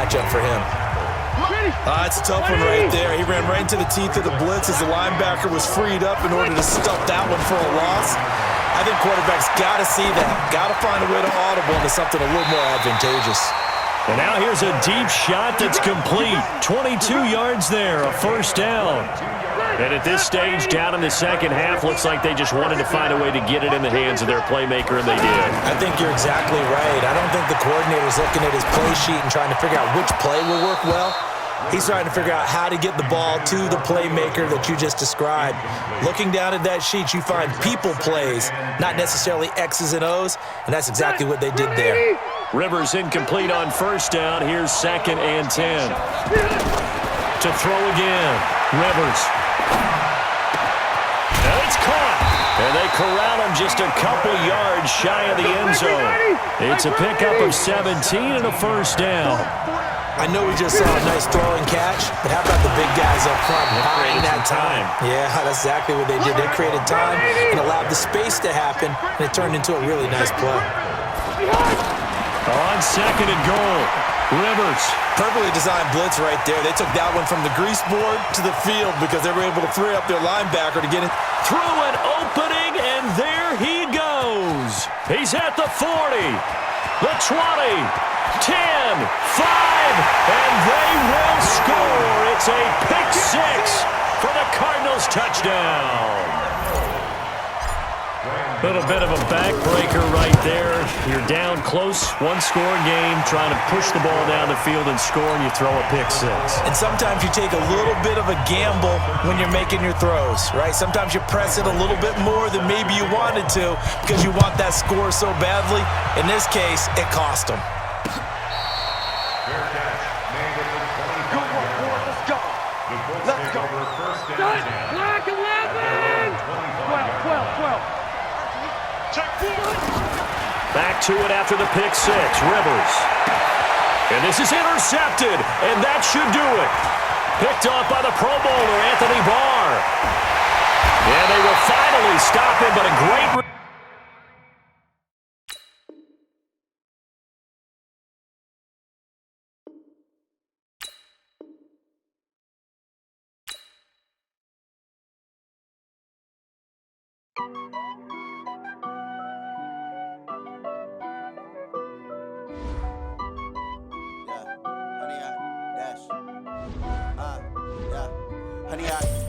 matchup for him. It's a tough one right there. He ran right into the teeth of the blitz as the linebacker was freed up in order to stuff that one for a loss. I think quarterbacks got to see that. Got to find a way to audible into something a little more advantageous. And now here's a deep shot that's complete. 22 yards there, a first down. And at this stage, down in the second half, looks like they just wanted to find a way to get it in the hands of their playmaker, and they did. I think you're exactly right. I don't think the coordinator's looking at his play sheet and trying to figure out which play will work well. He's trying to figure out how to get the ball to the playmaker that you just described. Looking down at that sheet, you find people plays, not necessarily X's and O's, and that's exactly what they did there. Rivers incomplete on first down. Here's 2nd and 10. To throw again. Rivers. And it's caught. And they corral him just a couple yards shy of the end zone. It's a pickup of 17 and a first down. I know we just saw a nice throw and catch, but how about the big guys up front buying that time? Yeah, that's exactly what they did. They created time and allowed the space to happen, and it turned into a really nice play. On 2nd and goal, Rivers. Perfectly designed blitz right there. They took that one from the grease board to the field because they were able to free up their linebacker to get it. Through an opening, and there he goes. He's at the 40, the 20, 10, 5, and they will score. It's a pick six for the Cardinals touchdown. A little bit of a backbreaker right there. You're down close, one-score game, trying to push the ball down the field and score, and you throw a pick six. And sometimes you take a little bit of a gamble when you're making your throws, right? Sometimes you press it a little bit more than maybe you wanted to because you want that score so badly. In this case, it cost them. Let's go. Black 11. 12. Back to it after the pick six. Rivers. And this is intercepted, and that should do it. Picked off by the Pro Bowler, Anthony Barr. And they will finally stop him, but a great...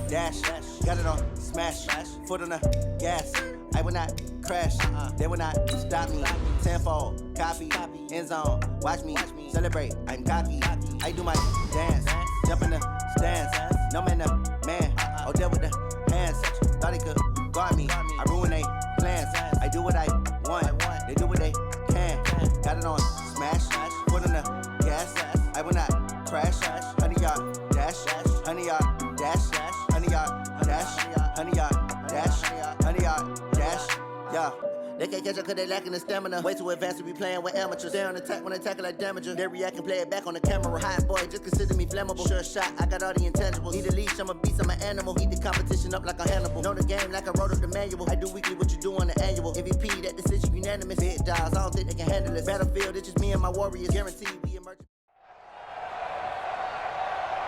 Dash, got it on, smash, foot on the gas. I will not crash, they will not stop me. Tenfold, copy, end zone, watch me celebrate. I'm cocky, I do my dance, jump in the stands. No man, man, oh there with the hands. Thought he could guard me, I ruin they plans. I do what I want, they do what they can. Got it on, smash, foot on the gas. I will not crash, 100-yard dash, 100-yard dash. 100-yard dash, 100-yard dash, 100-yard dash, yeah. They can't catch up cause they lacking the stamina. Way too advanced to be playing with amateurs. Stay on attack when they tackle like damager. They react and play it back on the camera. Hot boy, just consider me flammable. Sure shot, I got all the intangibles. Need a leash, I'm a beast, I'm an animal. Eat the competition up like a Hannibal. Know the game like I wrote up the manual. I do weekly what you do on the annual. MVP, that decision unanimous. Big dogs, I don't think they can handle this. Battlefield, it's just me and my warriors. Guaranteed we emerge.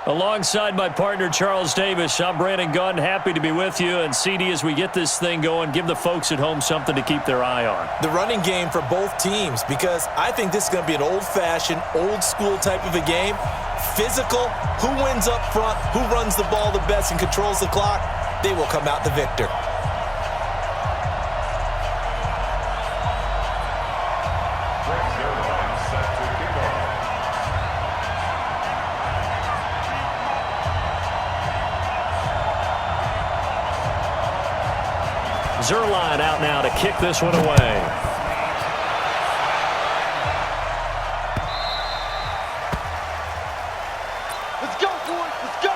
Alongside my partner, Charles Davis, I'm Brandon Gunn. Happy to be with you. And CD, as we get this thing going, give the folks at home something to keep their eye on. The running game for both teams, because I think this is going to be an old-fashioned, old-school type of a game. Physical, who wins up front, who runs the ball the best and controls the clock, they will come out the victor. Zerline out now to kick this one away. Let's go, boys. Let's go.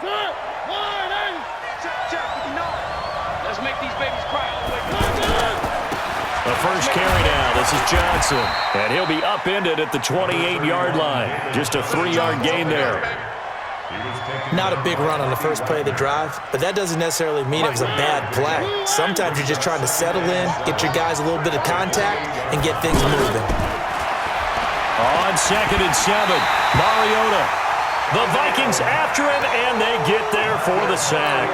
Good. 180. Check, 59. Let's make these babies cry. A first carry now. This is Johnson. And he'll be upended at the 28-yard line. Just a 3-yard gain there. Not a big run on the first play of the drive, but that doesn't necessarily mean it was a bad play. Sometimes you're just trying to settle in, get your guys a little bit of contact, and get things moving. On 2nd and 7, Mariota. The Vikings after him, and they get there for the sack.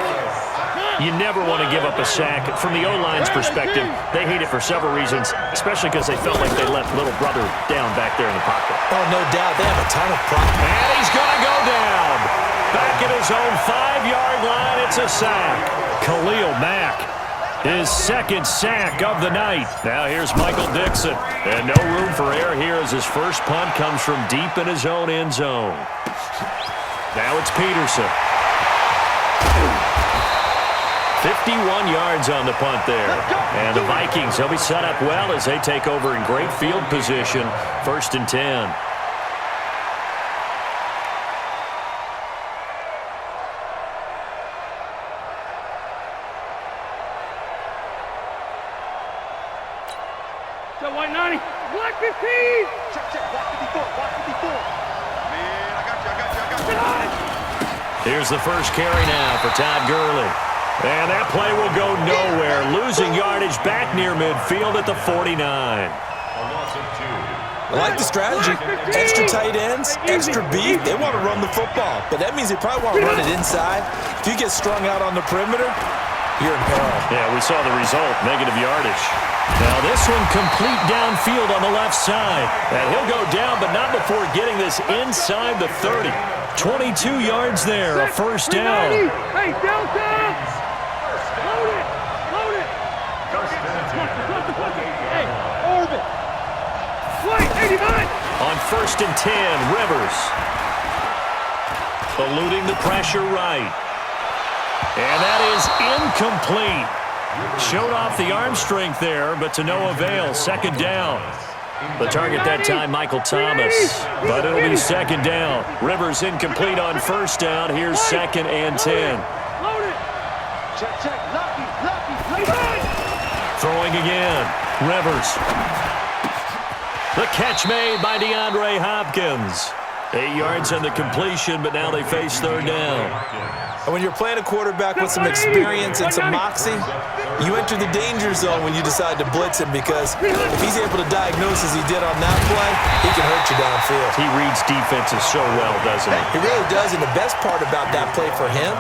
You never want to give up a sack. From the O-line's perspective, they hate it for several reasons, especially because they felt like they left little brother down back there in the pocket. Oh, no doubt. They have a ton of problems. And he's going to go down. Back at his own 5-yard line, it's a sack. Khalil Mack, his second sack of the night. Now here's Michael Dixon. And no room for error here as his first punt comes from deep in his own end zone. Now it's Peterson. 51 yards on the punt there. And the Vikings, they'll be set up well as they take over in great field position. 1st and 10. So White 90, block 15. Check, block 54, block 54. Man, I got you. Here's the first carry now for Todd Gurley. And that play will go nowhere. Losing yardage back near midfield at the 49. I like the strategy. Extra tight ends, extra beef. They want to run the football, but that means they probably want to run it inside. If you get strung out on the perimeter, you're in peril. Yeah, we saw the result, negative yardage. Now this one complete downfield on the left side. And he'll go down, but not before getting this inside the 30. 22 yards there, a first down. Hey, Delta! Load it! Hey, Orbit! White, 89! On 1st and 10, Rivers. Eluding the pressure right. And that is incomplete. Showed off the arm strength there, but to no avail. 2nd down. The target that time, Michael Thomas. But it'll be 2nd down. Rivers incomplete on 1st down. Here's 2nd and 10. Check, lucky. Throwing again. Rivers. The catch made by DeAndre Hopkins. 8 yards on the completion, but now they face 3rd down. And when you're playing a quarterback with some experience and some moxie, you enter the danger zone when you decide to blitz him, because if he's able to diagnose as he did on that play, he can hurt you downfield. He reads defenses so well, doesn't he? He really does, and the best part about that play for him,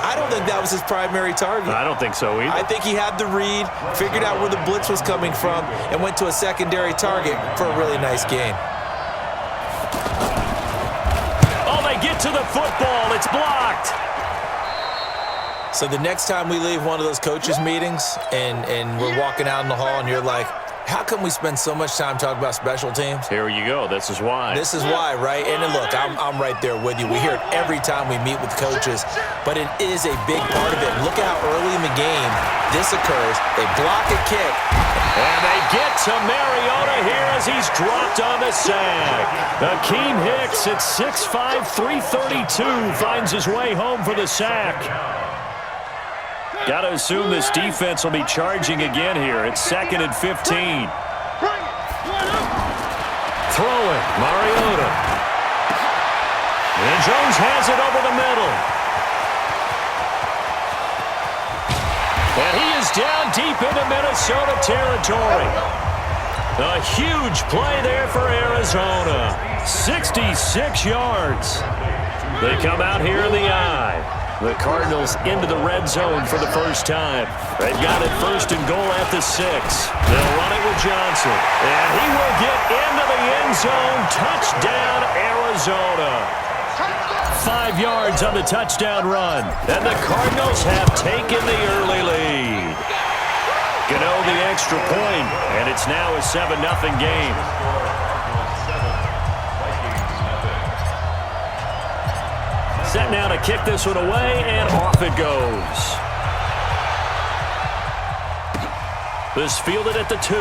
I don't think that was his primary target. I don't think so either. I think he had the read, figured out where the blitz was coming from, and went to a secondary target for a really nice gain. Oh, they get to the football. It's blocked. So the next time we leave one of those coaches' meetings and we're walking out in the hall and you're like, how come we spend so much time talking about special teams? Here you go. This is why. This is why, right? And look, I'm right there with you. We hear it every time we meet with coaches, but it is a big part of it. Look at how early in the game this occurs. They block a kick. And they get to Mariota here as he's dropped on the sack. Akeem Hicks at 6'5", 332 finds his way home for the sack. Got to assume this defense will be charging again here. It's 2nd and 15. Throwing, Mariota. And Jones has it over the middle. And he is down deep into Minnesota territory. A huge play there for Arizona. 66 yards. They come out here in the eye. The Cardinals into the red zone for the first time. They've got it 1st and goal at the 6. They'll run it with Johnson. And he will get into the end zone. Touchdown, Arizona. 5 yards on the touchdown run. And the Cardinals have taken the early lead. Gano the extra point, and it's now a 7-0 game. Set now to kick this one away, and off it goes. This fielded at the 2.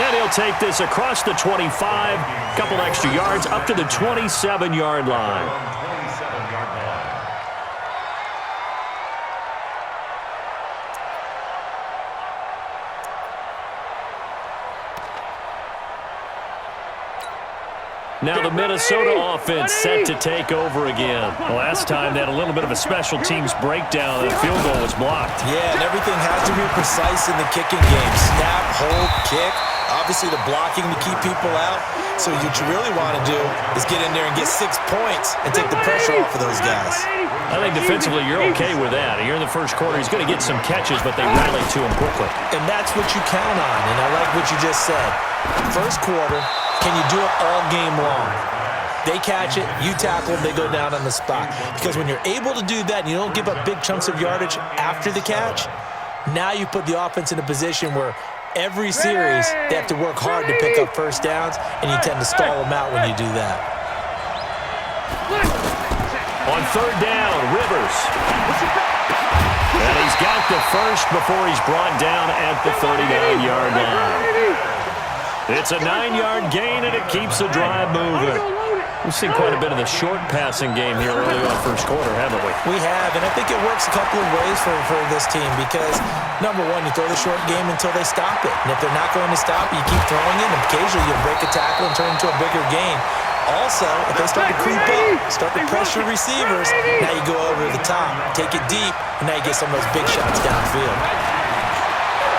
And he'll take this across the 25, couple extra yards up to the 27-yard line. Now the Minnesota offense set to take over again. Last time they had a little bit of a special teams breakdown. That field goal was blocked. Yeah, and everything has to be precise in the kicking game. Snap, hold, kick. Obviously the blocking to keep people out. So what you really want to do is get in there and get 6 points and take the pressure off of those guys. I think defensively you're okay with that. Here in the first quarter, he's going to get some catches, but they rally to him quickly. And that's what you count on, and I like what you just said. First quarter, can you do it all game long? They catch it, you tackle them, they go down on the spot. Because when you're able to do that and you don't give up big chunks of yardage after the catch, now you put the offense in a position where every series they have to work hard to pick up first downs, and you tend to stall them out when you do that. On third down, Rivers. And he's got the first before he's brought down at the 39-yard line. It's a 9-yard gain, and it keeps the drive moving. We've seen quite a bit of the short passing game here early on first quarter, haven't we? We have, and I think it works a couple of ways for this team because, number one, you throw the short game until they stop it. And if they're not going to stop it, you keep throwing it, and occasionally you'll break a tackle and turn it into a bigger gain. Also, if they start to creep up, start to pressure receivers, now you go over the top, take it deep, and now you get some of those big shots downfield.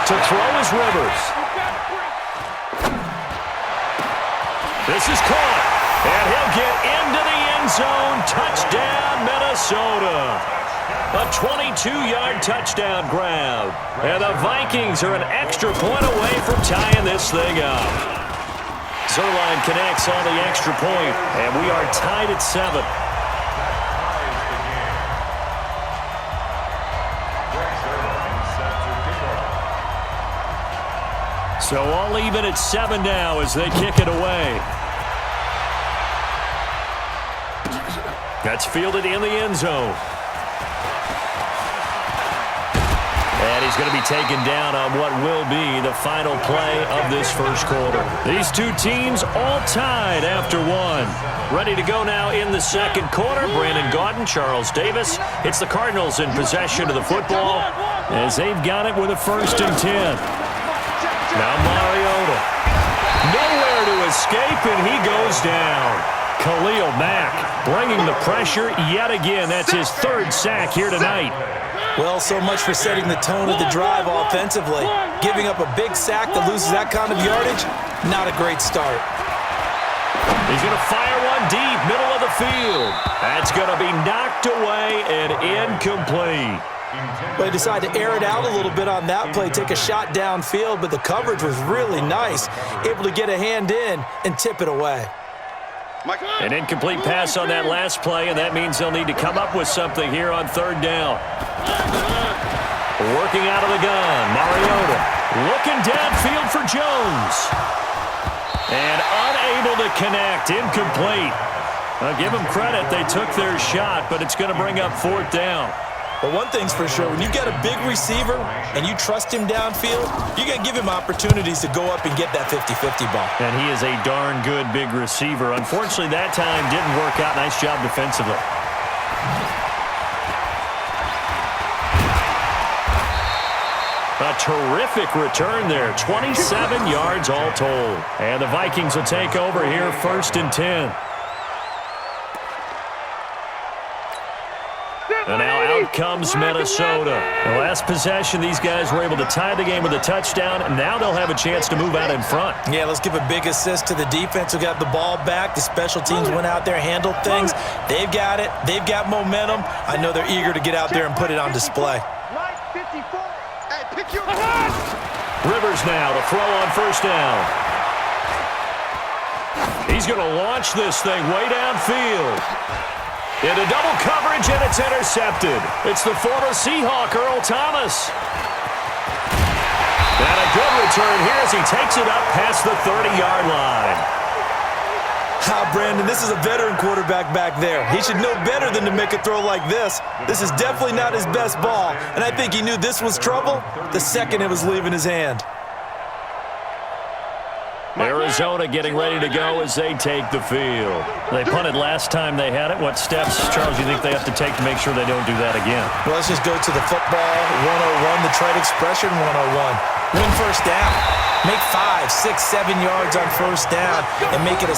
To throw is Rivers. This is caught, and he'll get into the end zone. Touchdown, Minnesota. A 22-yard touchdown grab. And the Vikings are an extra point away from tying this thing up. Zerline connects on the extra point, and we are tied at 7. So all even at 7 now as they kick it away. That's fielded in the end zone. And he's going to be taken down on what will be the final play of this first quarter. These two teams all tied after 1. Ready to go now in the second quarter. Brandon Gaudin, Charles Davis. It's the Cardinals in possession of the football as they've got it with a 1st and 10. Now Mariota. Nowhere to escape, and he goes down. Khalil Mack bringing the pressure yet again. That's his 3rd sack here tonight. Well, so much for setting the tone of the drive offensively. Giving up a big sack that loses that kind of yardage, not a great start. He's going to fire one deep, middle of the field. That's going to be knocked away and incomplete. They decided to air it out a little bit on that play, take a shot downfield, but the coverage was really nice. Able to get a hand in and tip it away. An incomplete pass on that last play, and that means they'll need to come up with something here on 3rd down. Working out of the gun, Mariota looking downfield for Jones. And unable to connect, incomplete. I'll give them credit, they took their shot, but it's going to bring up 4th down. But one thing's for sure, when you got a big receiver and you trust him downfield, you're going to give him opportunities to go up and get that 50-50 ball. And he is a darn good big receiver. Unfortunately, that time didn't work out. Nice job defensively. A terrific return there. 27 yards all told. And the Vikings will take over here 1st and 10. And now out comes Minnesota. The last possession, these guys were able to tie the game with a touchdown, and now they'll have a chance to move out in front. Yeah, let's give a big assist to the defense who got the ball back. The special teams went out there, handled things. They've got it. They've got momentum. I know they're eager to get out there and put it on display. Rivers now to throw on 1st down. He's going to launch this thing way downfield. Into double coverage, and it's intercepted. It's the former Seahawk, Earl Thomas. And a good return here as he takes it up past the 30-yard line. Brandon, this is a veteran quarterback back there. He should know better than to make a throw like this. This is definitely not his best ball, and I think he knew this was trouble the second it was leaving his hand. Arizona getting ready to go as they take the field. They punted last time they had it. What steps, Charles, do you think they have to take to make sure they don't do that again? Well, let's just go to the football 101, the trade expression 101. Win 1st down. Make 5, 6, 7 yards on 1st down and make it a